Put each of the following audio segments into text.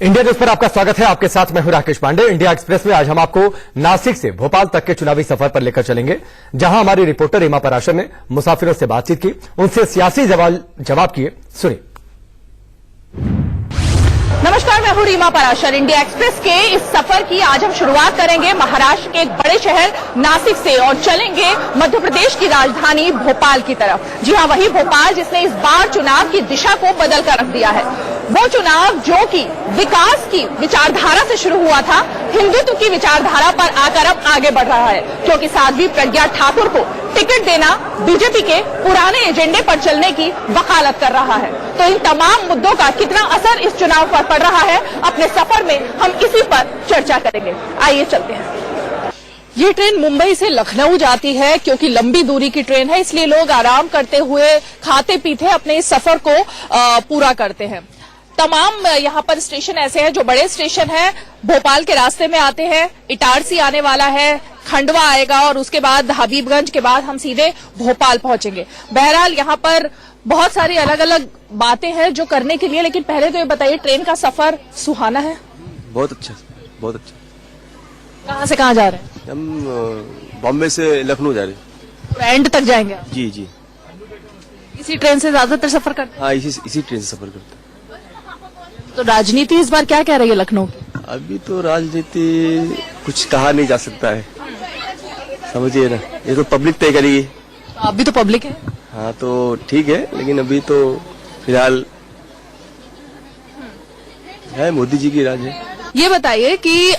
India news पर आपका स्वागत है। आपके साथ मैं हूं राकेश पांडे। इंडिया एक्सप्रेस में आज हम आपको नासिक से भोपाल तक के चुनावी सफर पर लेकर चलेंगे, जहां हमारी रिपोर्टर रीमा पराशर ने मुसाफिरों से बातचीत की, उनसे सियासी जवाब किए। सुनिए। नमस्कार, मैं हूं रीमा पराशर। इंडिया एक्सप्रेस के इस सफर की आज हम शुरुआत करेंगे महाराष्ट्र के एक बड़े शहर नासिक से और चलेंगे मध्य प्रदेश की राजधानी भोपाल की तरफ। जी हां, वही भोपाल जिसने इस बार चुनाव की दिशा को बदल कर रख दिया है। वो चुनाव जो कि विकास की विचारधारा से शुरू हुआ था, हिंदुत्व की विचारधारा पर आकर अब आगे बढ़ रहा है, क्योंकि साध्वी प्रज्ञा ठाकुर को टिकट देना बीजेपी के पुराने एजेंडे पर चलने की वकालत कर रहा है। तो इन तमाम मुद्दों का कितना असर इस चुनाव पर पड़ रहा है, अपने सफर में हम इसी पर चर्चा करेंगे। आइए चलते हैं। ये ट्रेन मुंबई से लखनऊ जाती है, क्योंकि लंबी दूरी की ट्रेन है, इसलिए लोग आराम करते हुए खाते पीते अपने इस सफर को पूरा करते हैं। तमाम यहाँ पर स्टेशन ऐसे हैं जो बड़े स्टेशन हैं, भोपाल के रास्ते में आते हैं। इटारसी आने वाला है, खंडवा आएगा और उसके बाद हबीबगंज के बाद हम सीधे भोपाल पहुंचेंगे। बहरहाल यहाँ पर बहुत सारी अलग अलग बातें हैं जो करने के लिए, लेकिन पहले तो ये बताइए, ट्रेन का सफर सुहाना है? बहुत अच्छा, बहुत अच्छा। कहाँ से कहाँ जा रहे हैं? हम बॉम्बे से लखनऊ जा रहे हैं। एंड तक जाएंगे आप? जी जी। इसी ट्रेन से ज्यादातर सफर करते हैं? हाँ, इसी ट्रेन से सफर करते हैं। तो राजनीति इस बार क्या कह रही है लखनऊ की? अभी तो राजनीति कुछ कहा नहीं जा सकता है, समझिए ना, ये तो पब्लिक तय करेगी। आप भी तो पब्लिक है। हाँ तो ठीक है, लेकिन अभी तो फिलहाल है मोदी जी की राज है। ये बताइए कि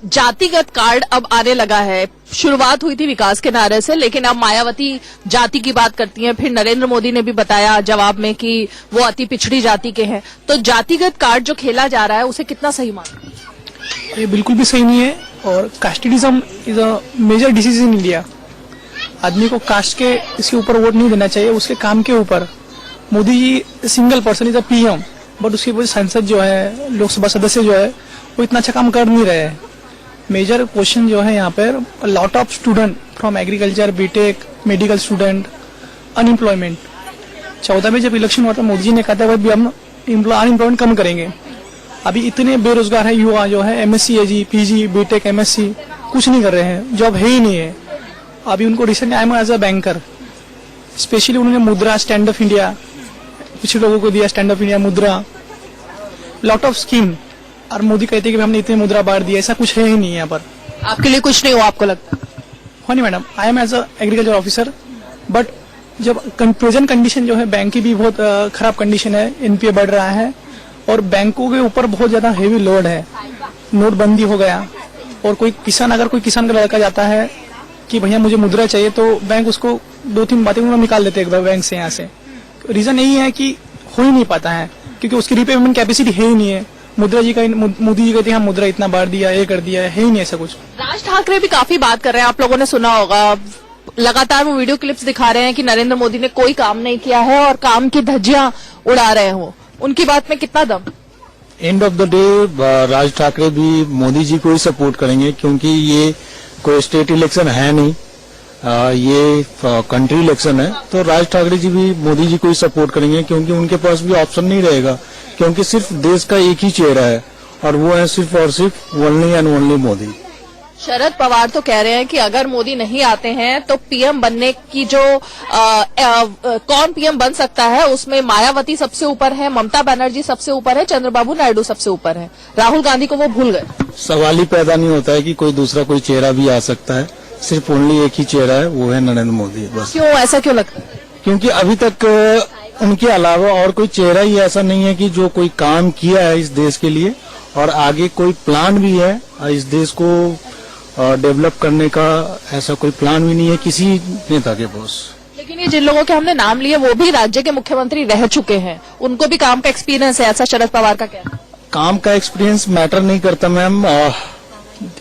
जातिगत कार्ड अब आने लगा है। शुरुआत हुई थी विकास के नारे से, लेकिन अब मायावती जाति की बात करती हैं। फिर नरेंद्र मोदी ने भी बताया जवाब में कि वो अति पिछड़ी जाति के हैं। तो जातिगत कार्ड जो खेला जा रहा है, उसे कितना सही मानते हैं? ये बिल्कुल भी सही नहीं है, और casteism is a major disease in India. आदमी को कास्ट के इसके ऊपर वोट नहीं देना चाहिए, उसके काम के ऊपर। Modi ji single person is a PM, but उसकी वजह संसद जो है, लोकसभा सदस्य जो है, वो इतना अच्छा काम कर नहीं रहे हैं। मेजर क्वेश्चन जो है यहाँ पर, lot of student from agriculture, BTech, medical student, unemployment. 14 में जब इलेक्शन हुआ था, मोदी जी ने कहा था भाई हम अनएम्प्लॉयमेंट कम करेंगे। अभी इतने बेरोजगार है युवा जो है, एमएससी, एजी, पीजी, बीटेक, एमएससी, कुछ नहीं कर रहे हैं, जॉब है ही नहीं है। अभी उनको recent I am as a banker, specially उन्होंने मुद्रा, स्टैंड अप इंडिया, कुछ लोगों को दिया stand up India, Mudra, lot of scheme. और मोदी कहते हैं कि हमने इतने मुद्रा बांट दिया, ऐसा कुछ है ही नहीं यहाँ पर। आपके लिए कुछ नहीं हुआ आपको लगता? हाँ नहीं madam, I am as a agriculture officer, but जब प्रेजेंट कंडीशन जो है, बैंक की भी बहुत खराब कंडीशन है, एनपीए बढ़ रहा है और बैंकों के ऊपर बहुत ज्यादा हेवी लोड है। नोटबंदी हो गया, और कोई किसान, अगर कोई किसान का लड़का जाता है कि भैया मुझे मुद्रा चाहिए, तो बैंक उसको 2-3 बातें निकाल देते हैं बैंक से। यहाँ से रीजन यही है कि हो ही नहीं पाता है, क्योंकि उसकी रिपेमेंट कैपेसिटी है ही नहीं है। मुद्रा जी का, मोदी जी कहते हैं मुद्रा इतना बांट दिया, ये कर दिया, है ही नहीं ऐसा कुछ। राज ठाकरे भी काफी बात कर रहे हैं, आप लोगों ने सुना होगा। लगातार वो वीडियो क्लिप्स दिखा रहे हैं कि नरेंद्र मोदी ने कोई काम नहीं किया है और काम की धज्जियां उड़ा रहे हो। उनकी बात में कितना दम? End of the day Raj Thackeray भी मोदी जी को ही सपोर्ट करेंगे, क्योंकि ये कोई स्टेट इलेक्शन है नहीं, ये कंट्री इलेक्शन है। तो राज ठाकरे जी भी मोदी जी को ही सपोर्ट करेंगे, क्योंकि उनके पास भी ऑप्शन नहीं रहेगा, क्योंकि सिर्फ देश का एक ही चेहरा है और वो है सिर्फ और सिर्फ only and only Modi. Sharad Pawar तो कह रहे हैं कि अगर मोदी नहीं आते हैं तो पीएम बनने की जो कौन पीएम बन सकता है, उसमें मायावती सबसे ऊपर है, ममता बनर्जी सबसे ऊपर है, चंद्रबाबू नायडू सबसे ऊपर है। राहुल गांधी को वो भूल गए। सवाल ही पैदा नहीं होता है कि कोई दूसरा कोई चेहरा भी आ सकता है, सिर्फ ओनली एक ही चेहरा है, वो है नरेंद्र मोदी। बस क्यों, ऐसा क्यों लगता है? क्योंकि अभी तक उनके अलावा और कोई चेहरा ही ऐसा नहीं है कि जो कोई काम किया है इस देश के लिए, और आगे कोई प्लान भी है इस देश को डेवलप करने का। ऐसा कोई प्लान भी नहीं है किसी नेता के पास। लेकिन ये जिन लोगों के हमने नाम लिए, वो भी राज्य के मुख्यमंत्री रह चुके हैं, उनको भी काम का एक्सपीरियंस है, ऐसा शरद पवार का कहना है। काम का एक्सपीरियंस मैटर नहीं करता मैम,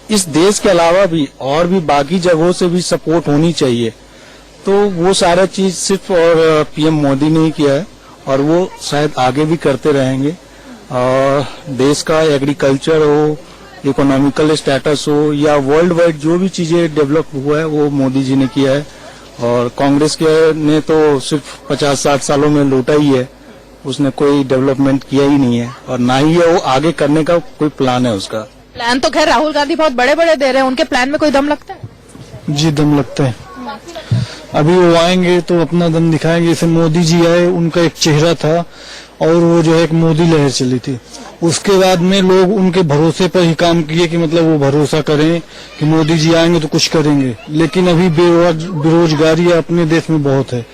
इस देश के अलावा भी और भी बाकी जगहों से भी सपोर्ट होनी चाहिए। तो वो सारा चीज सिर्फ और पीएम मोदी ने ही किया है, और वो शायद आगे भी करते रहेंगे। देश का एग्रीकल्चर हो, इकोनॉमिकल स्टेटस हो, या वर्ल्ड वाइड जो भी चीजें डेवलप हुआ है, वो मोदी जी ने किया है। और कांग्रेस के ने तो सिर्फ 50-60 सालों में लूटा ही है, उसने कोई डेवलपमेंट किया ही नहीं है और ना ही वो आगे करने का कोई प्लान है उसका। प्लान तो खैर राहुल गांधी बहुत बड़े बड़े दे रहे हैं, उनके प्लान में कोई दम लगता है? जी दम लगता है। अभी वो आएंगे तो अपना दम दिखाएंगे। जैसे मोदी जी आए, उनका एक चेहरा था और वो जो है एक मोदी लहर चली थी। उसके बाद में लोग उनके भरोसे पर ही काम किए कि मतलब वो भरोसा करें कि मोदी जी आएंगे तो कुछ करेंगे। लेकिन अभी बेरोजगारी अपने देश में बहुत है।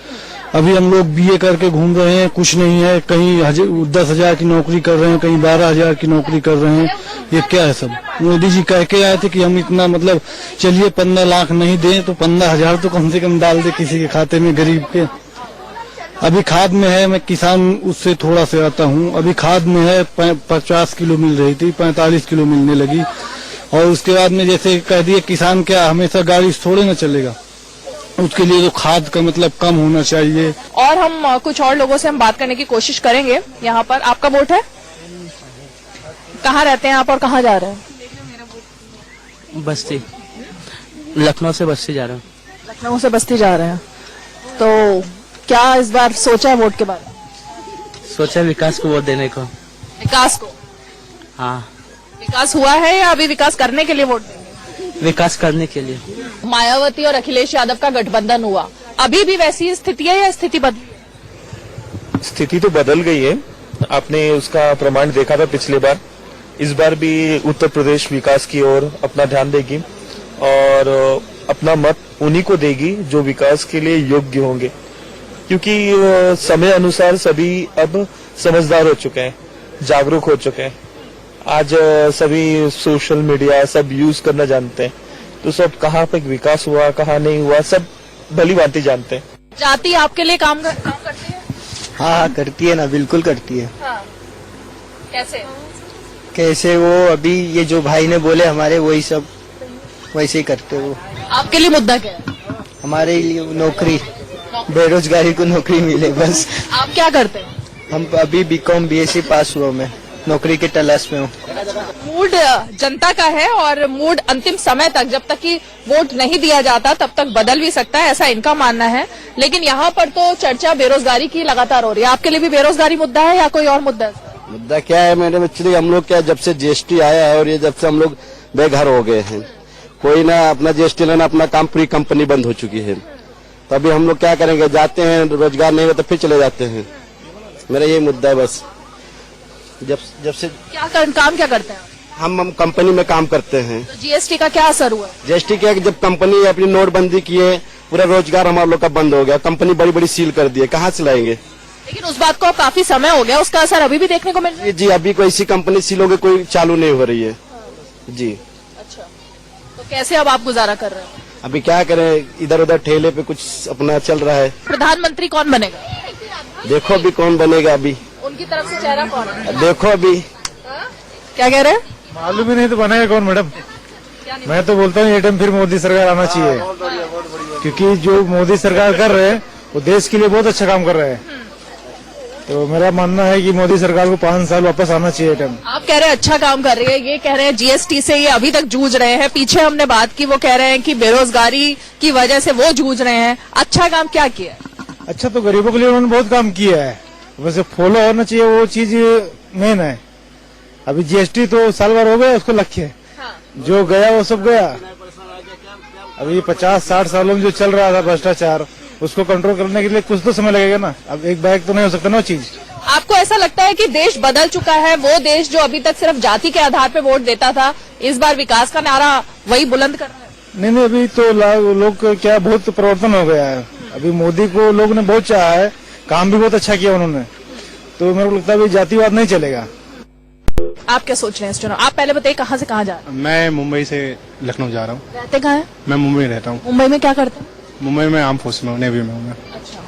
अभी हम लोग बीए करके घूम रहे हैं, कुछ नहीं है। कहीं 10,000 की नौकरी कर रहे हैं, कहीं 12,000 की नौकरी कर रहे हैं। ये क्या है सब? मोदी जी कह के आए थे कि हम इतना मतलब चलिए 15 लाख नहीं दें तो 15,000 तो कम से कम डाल दे किसी के खाते में, गरीब के। अभी खाद में है, मैं किसान उससे थोड़ा से आता हूँ। अभी खाद में है 50 किलो मिल रही थी, 45 किलो मिलने लगी। और उसके बाद में जैसे कह दिए किसान क्या हमेशा गाड़ी थोड़े ना चलेगा, उसके लिए तो खाद का मतलब कम होना चाहिए। और हम कुछ और लोगों से हम बात करने की कोशिश करेंगे। यहाँ पर आपका वोट है? कहाँ रहते हैं आप और कहाँ जा रहे हैं? बस्ती, लखनऊ से बस्ती जा रहा हूँ। लखनऊ से बस्ती जा रहे हैं, तो क्या इस बार सोचा है वोट के बारे में? सोचा विकास को वोट देने को। विकास को? हाँ, विकास हुआ है या अभी विकास करने के लिए वोट देंगे? विकास करने के लिए। मायावती और अखिलेश यादव का गठबंधन हुआ, अभी भी वैसी स्थिति है या स्थिति बदली? स्थिति तो बदल गई है। आपने उसका प्रमाण देखा था पिछले बार। इस बार भी उत्तर प्रदेश विकास की ओर अपना ध्यान देगी और अपना मत उन्हीं को देगी जो विकास के लिए योग्य होंगे, क्योंकि समय अनुसार सभी अब समझदार हो चुके हैं, जागरूक हो चुके हैं। आज सभी सोशल मीडिया सब यूज करना जानते हैं, तो सब कहाँ पे विकास हुआ कहाँ नहीं हुआ सब भली भांति जानते हैं। जाति आपके लिए काम करती है? हाँ करती है ना, बिल्कुल करती है। हाँ। कैसे? कैसे? वो अभी ये जो भाई ने बोले हमारे वही सब वैसे ही करते वो। आपके लिए मुद्दा क्या है? हमारे लिए नौकरी, बेरोजगारी को नौकरी मिले बस। आप क्या करते हैं? हम अभी बीकॉम बीएससी पास हुआ, मैं नौकरी के तलाश में हूँ। मूड जनता का है और मूड अंतिम समय तक, जब तक कि वोट नहीं दिया जाता तब तक बदल भी सकता है, ऐसा इनका मानना है। लेकिन यहाँ पर तो चर्चा बेरोजगारी की लगातार हो रही है। आपके लिए भी बेरोजगारी मुद्दा है या कोई और मुद्दा है? मुद्दा क्या है मैडम, एक्चुअली हम लोग क्या जब से जीएसटी आया है और ये जब से हम लोग बेघर हो गए हैं, कोई ना अपना जीएसटी लेना, अपना काम, पूरी कंपनी बंद हो चुकी है। तो अभी हम लोग क्या करेंगे, जाते हैं रोजगार नहीं हो तो फिर चले जाते हैं। मेरा ये मुद्दा है बस। जब से काम क्या करते हैं? हम कंपनी में काम करते हैं। तो जीएसटी का क्या असर हुआ? जीएसटी क्या, जब कंपनी अपनी नोटबंदी की है, पूरा रोजगार हमारे लोग का बंद हो गया, कंपनी बड़ी बड़ी सील कर दी है, कहाँ से लाएंगे? लेकिन उस बात को काफी समय हो गया, उसका असर अभी भी देखने को मिल रहा है? जी अभी कोई ऐसी कंपनी सील हो गई, कोई चालू नहीं हो रही है जी। अच्छा, तो कैसे अब आप गुजारा कर रहे हैं? अभी क्या करें, इधर उधर ठेले पे कुछ अपना चल रहा है। प्रधानमंत्री कौन बनेगा? देखो अभी कौन बनेगा, अभी उनकी तरफ से चेहरा कौन है? देखो अभी। क्या कह रहे हैं? मालूम ही नहीं तो बनेगा कौन मैडम। मैं तो बोलता हूँ ये टाइम फिर मोदी सरकार आना चाहिए, क्योंकि जो मोदी सरकार कर रहे हैं वो देश के लिए बहुत अच्छा काम कर रहे हैं। तो मेरा मानना है कि मोदी सरकार को 5 साल वापस आना चाहिए टाइम। आप कह रहे हैं अच्छा काम कर रही है, ये कह रहे हैं जीएसटी से ये अभी तक जूझ रहे हैं। पीछे हमने बात की, वो कह रहे हैं कि बेरोजगारी की वजह से वो जूझ रहे हैं। अच्छा काम क्या किया? अच्छा तो गरीबों के लिए उन्होंने बहुत काम किया है, वैसे फॉलो होना चाहिए, वो चीज मेन है। अभी जीएसटी तो साल भर हो गया उसको लक्ष्य है। हाँ। जो गया वो सब गया। अभी 50-60 सालों में जो चल रहा था भ्रष्टाचार, उसको कंट्रोल करने के लिए कुछ तो समय लगेगा ना। अब एक बैग तो नहीं हो सकता ना वो चीज। आपको ऐसा लगता है कि देश बदल चुका है? वो देश जो अभी तक सिर्फ जाति के आधार पे वोट देता था, इस बार विकास का नारा वही बुलंद कर रहा है? नहीं, अभी तो लोग क्या बहुत परिवर्तन हो गया है। अभी मोदी को लोग ने बहुत चाहा है, काम भी बहुत अच्छा किया उन्होंने, तो मेरे को लगता है अभी जातिवाद नहीं चलेगा। आप क्या सोच रहे हैं इस चुनाव? आप पहले बताइए कहाँ से कहाँ जा रहे हैं? मैं मुंबई से लखनऊ जा रहा हूँ। रहते कहाँ हैं? मैं मुंबई में रहता हूँ। मुंबई में क्या करते हैं? मुंबई में आर्म फोर्स में, नेवी में हूँ मैं। अच्छा,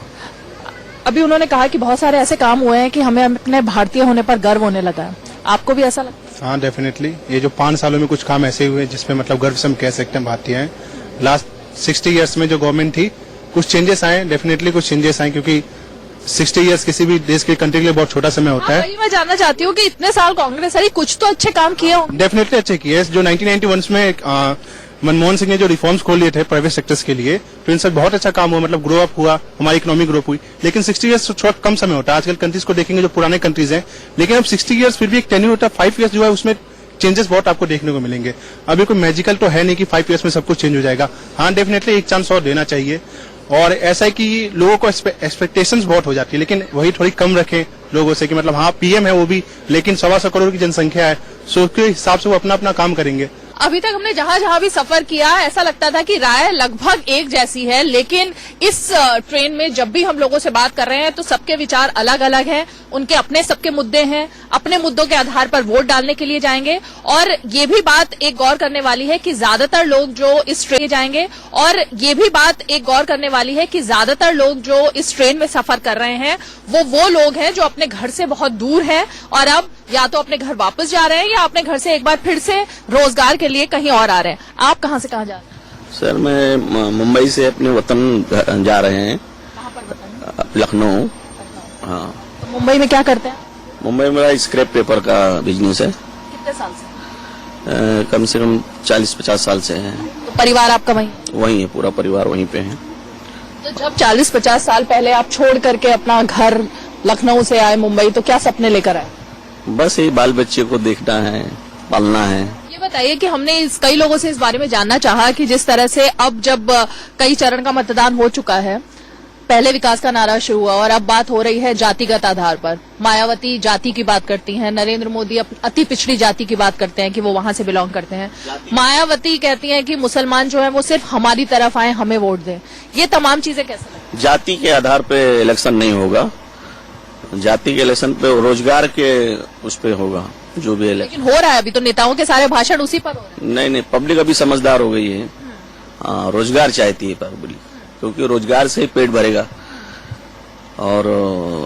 अभी उन्होंने कहा कि बहुत सारे ऐसे काम हुए हैं कि हमें अपने भारतीय होने पर गर्व होने लगा है। आपको भी ऐसा लगता है? हाँ डेफिनेटली, ये जो 5 सालों में कुछ काम ऐसे हुए जिसमें मतलब गर्व से हम कह सकते हैं भारतीय हैं। लास्ट 60 ईयर्स में जो गवर्नमेंट थी, कुछ चेंजेस आए, डेफिनेटली कुछ चेंजेस आए, क्योंकि 60 ईयर्स किसी भी देश के कंट्री के लिए बहुत छोटा समय होता है। वही मैं जानना चाहती हूँ कि इतने साल कांग्रेस आई, कुछ तो अच्छे काम किए होंगे। डेफिनेटली अच्छे किए। जो 1991 में मनमोहन सिंह ने जो रिफॉर्म्स खोल लिए थे प्राइवेट सेक्टर्स के लिए, तो इनसे बहुत अच्छा काम हुआ, मतलब ग्रो अप हुआ, हमारी इकोनॉमी ग्रो अप हुई। लेकिन 60 ईयर्स थोड़ा कम समय होता है। आजकल कंट्रीज को देखेंगे जो पुराने कंट्रीज हैं, लेकिन अब 60 ईयर्स फिर भी एक टेन्यूर होता है। 5 ईयर्स जो है उसमें चेंजेस बहुत आपको देखने को मिलेंगे। अभी कोई मैजिकल तो है नहीं कि 5 ईयर्स में सब कुछ चेंज हो जाएगा। हाँ, डेफिनेटली एक चांस और देना चाहिए। और ऐसा है कि लोगों को एक्सपेक्टेशंस बहुत हो जाती है, लेकिन वही थोड़ी कम रखें लोगों से कि मतलब हाँ पीएम है वो भी, लेकिन 125 करोड़ की जनसंख्या है, सो उसके हिसाब से वो अपना अपना काम करेंगे। अभी तक हमने जहां जहां भी सफर किया ऐसा लगता था कि राय लगभग एक जैसी है, लेकिन इस ट्रेन में जब भी हम लोगों से बात कर रहे हैं तो सबके विचार अलग अलग हैं। उनके अपने सबके मुद्दे हैं, अपने मुद्दों के आधार पर वोट डालने के लिए जाएंगे। और ये भी बात एक गौर करने वाली है कि ज्यादातर लोग जो इस ट्रेन जाएंगे, और ये भी बात एक गौर करने वाली है कि ज्यादातर लोग जो इस ट्रेन में सफर कर रहे हैं वो लोग हैं जो अपने घर से बहुत दूर हैं और अब या तो अपने घर वापस जा रहे हैं या अपने घर से एक बार फिर से रोजगार के लिए कहीं और आ रहे हैं। आप कहां से कहां जा रहे हैं? सर मैं मुंबई से अपने वतन जा रहे हैं, लखनऊ। हाँ। तो मुंबई में क्या करते हैं? मुंबई में मेरा स्क्रैप पेपर का बिजनेस है। कितने साल से? कम से कम 40-50 साल से है। तो परिवार आपका वहीं है, पूरा परिवार वहीं पे है। तो जब 40-50 साल पहले आप छोड़ करके अपना घर लखनऊ से आए मुंबई, तो क्या सपने लेकर आए? बस ये बाल बच्चे को देखना है, पालना है। ये बताइए कि हमने कई लोगों से इस बारे में जानना चाहा कि जिस तरह से अब जब कई चरण का मतदान हो चुका है, पहले विकास का नारा शुरू हुआ और अब बात हो रही है जातिगत आधार पर। मायावती जाति की बात करती हैं, नरेंद्र मोदी अति पिछड़ी जाति की बात करते हैं कि वो वहां से बिलोंग करते हैं। मायावती कहती हैं कि मुसलमान जो है वो सिर्फ हमारी तरफ आए, हमें वोट दें। ये तमाम चीजें कैसे लगती? जाति के आधार पे इलेक्शन नहीं होगा, जाति के इलेक्शन पे रोजगार के उस पे होगा जो भी इलेक्शन। लेकिन हो रहा है, अभी तो नेताओं के सारे भाषण उसी पर हो रहे हैं। नहीं, पब्लिक अभी समझदार हो गई है। हाँ, रोजगार चाहती है पब्लिक, क्योंकि रोजगार से ही पेट भरेगा और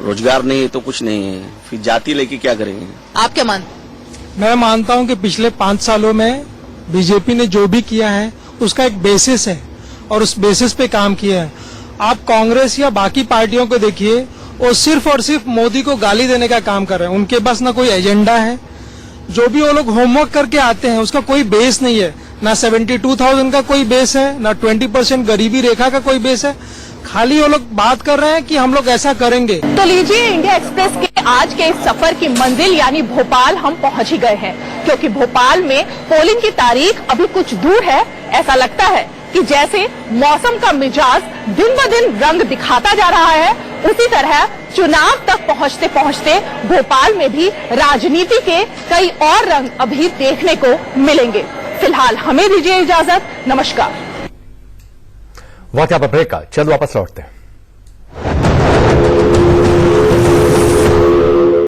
रोजगार नहीं है तो कुछ नहीं है, फिर जाति लेके क्या करेंगे? आप क्या मानते? मैं मानता हूं कि पिछले 5 सालों में बीजेपी ने जो भी किया है उसका एक बेसिस है और उस बेसिस पे काम किया है। आप कांग्रेस या बाकी पार्टियों को देखिए, वो सिर्फ और सिर्फ मोदी को गाली देने का काम कर रहे हैं। उनके पास ना कोई एजेंडा है, जो भी वो लोग होमवर्क करके आते हैं उसका कोई बेस नहीं है। ना 72,000 का कोई बेस है, ना 20% गरीबी रेखा का कोई बेस है। खाली वो लोग बात कर रहे हैं कि हम लोग ऐसा करेंगे। तो लीजिए, इंडिया एक्सप्रेस के आज के इस सफर की मंजिल यानी भोपाल हम पहुंच ही गए हैं, क्योंकि भोपाल में पोलिंग की तारीख अभी कुछ दूर है। ऐसा लगता है कि जैसे मौसम का मिजाज दिन ब दिन रंग दिखाता जा रहा है, उसी तरह चुनाव तक पहुंचते पहुंचते भोपाल में भी राजनीति के कई और रंग अभी देखने को मिलेंगे। फिलहाल हमें दीजिए इजाजत, नमस्कार। वक्त यहाँ पर ब्रेक का, चलो वापस लौटते हैं।